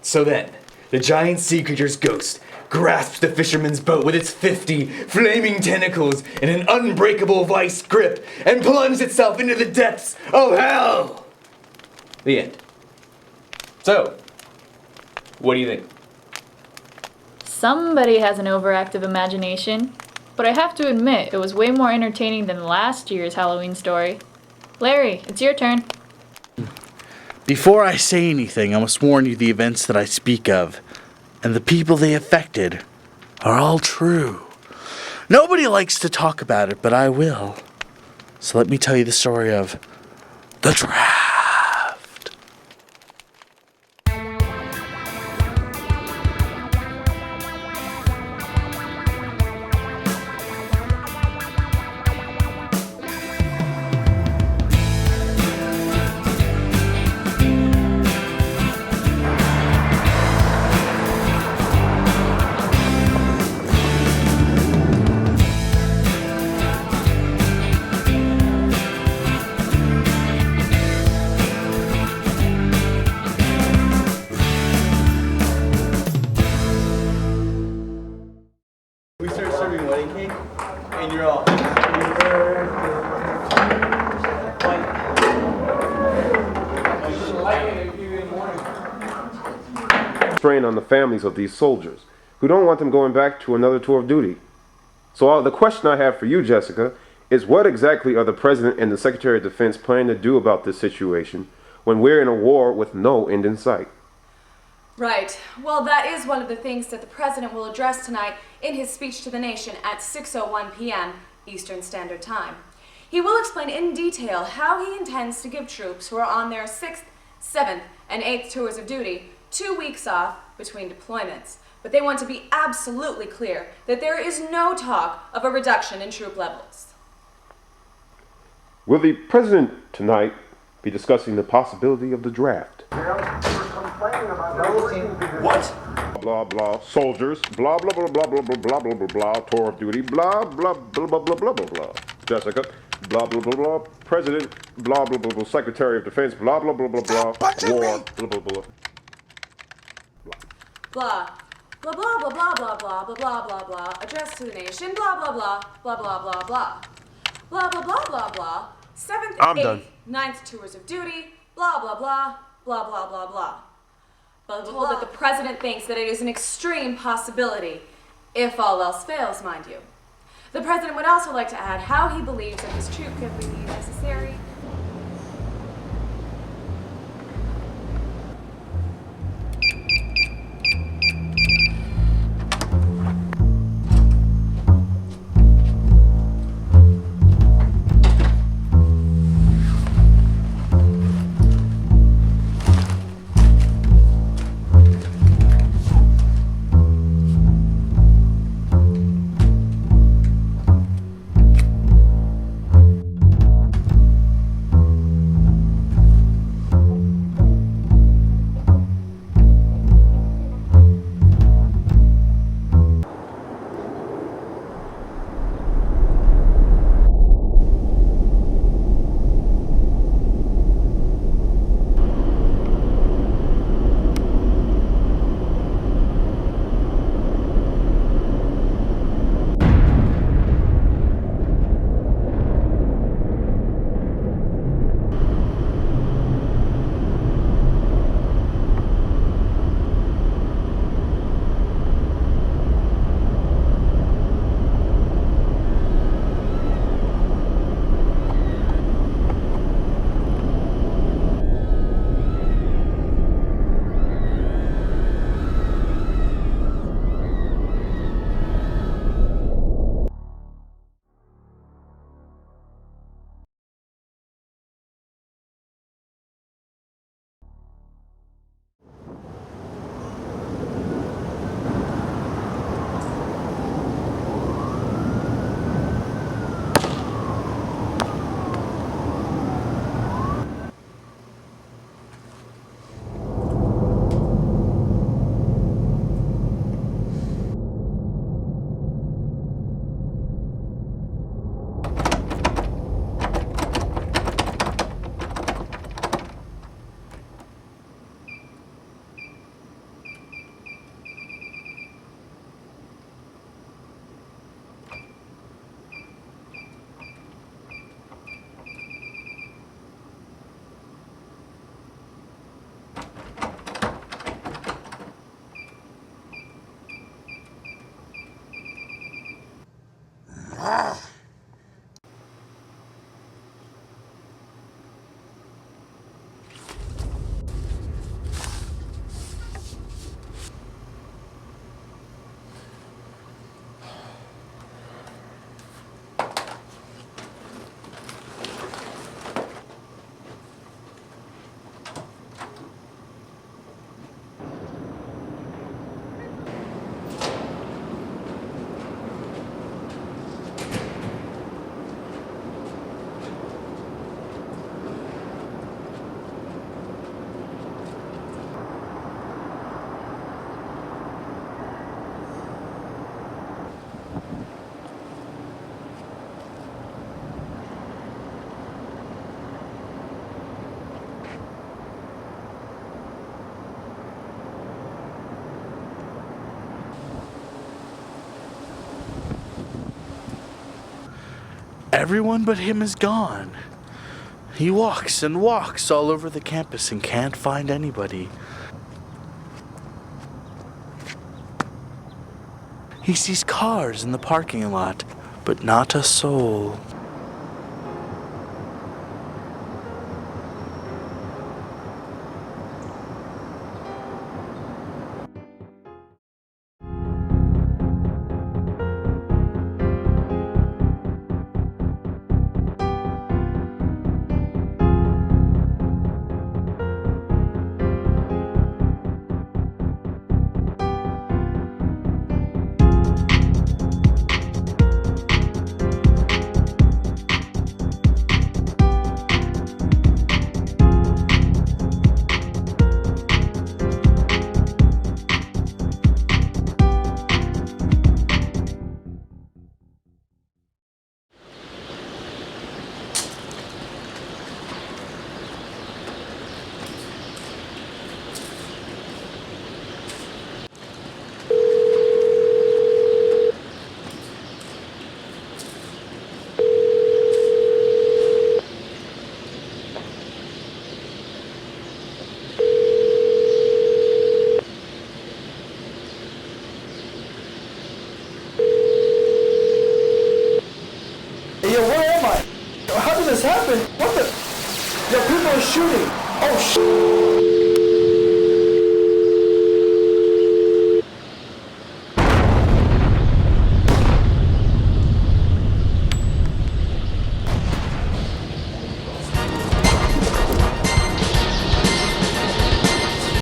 So then, the giant sea creature's ghost grasps the fisherman's boat with its 50 flaming tentacles in an unbreakable vice grip and plunges itself into the depths of hell! The end. So, what do you think? Somebody has an overactive imagination, but I have to admit it was way more entertaining than last year's Halloween story. Larry, it's your turn. Before I say anything, I must warn you the events that I speak of, and the people they affected, are all true. Nobody likes to talk about it, but I will. So let me tell you the story of the draft. We start serving wedding cake, and you're all strain on the families of these soldiers who don't want them going back to another tour of duty. So the question I have for you, Jessica, is what exactly are the President and the Secretary of Defense planning to do about this situation when we're in a war with no end in sight? Right. Well, that is one of the things that the President will address tonight in his speech to the nation at 6:01 p.m. Eastern Standard Time. He will explain in detail how he intends to give troops who are on their 6th, 7th, and 8th tours of duty 2 weeks off between deployments. But they want to be absolutely clear that there is no talk of a reduction in troop levels. Will the President tonight be discussing the possibility of the draft? what? Blah blah soldiers, blah blah blah blah blah blah blah blah blah blah tour of duty, blah blah blah blah blah blah blah blah. Jessica, blah blah blah blah. President, blah blah blah blah. Secretary of Defense, blah blah blah blah blah. War, blah blah blah. Blah. Blah blah blah blah blah blah blah blah blah blah. Address to the nation, blah blah blah blah blah blah blah. Blah blah blah blah blah. 7th, I'm 8th, done. 9th tours of duty, blah blah blah blah blah blah blah. But we're told that the President thinks that it is an extreme possibility, if all else fails, mind you. The President would also like to add how he believes that his troop could be necessary. Everyone but him is gone. He walks and walks all over the campus and can't find anybody. He sees cars in the parking lot, but not a soul. Yo, where am I? How did this happen? What the? Yo, people are shooting. Oh,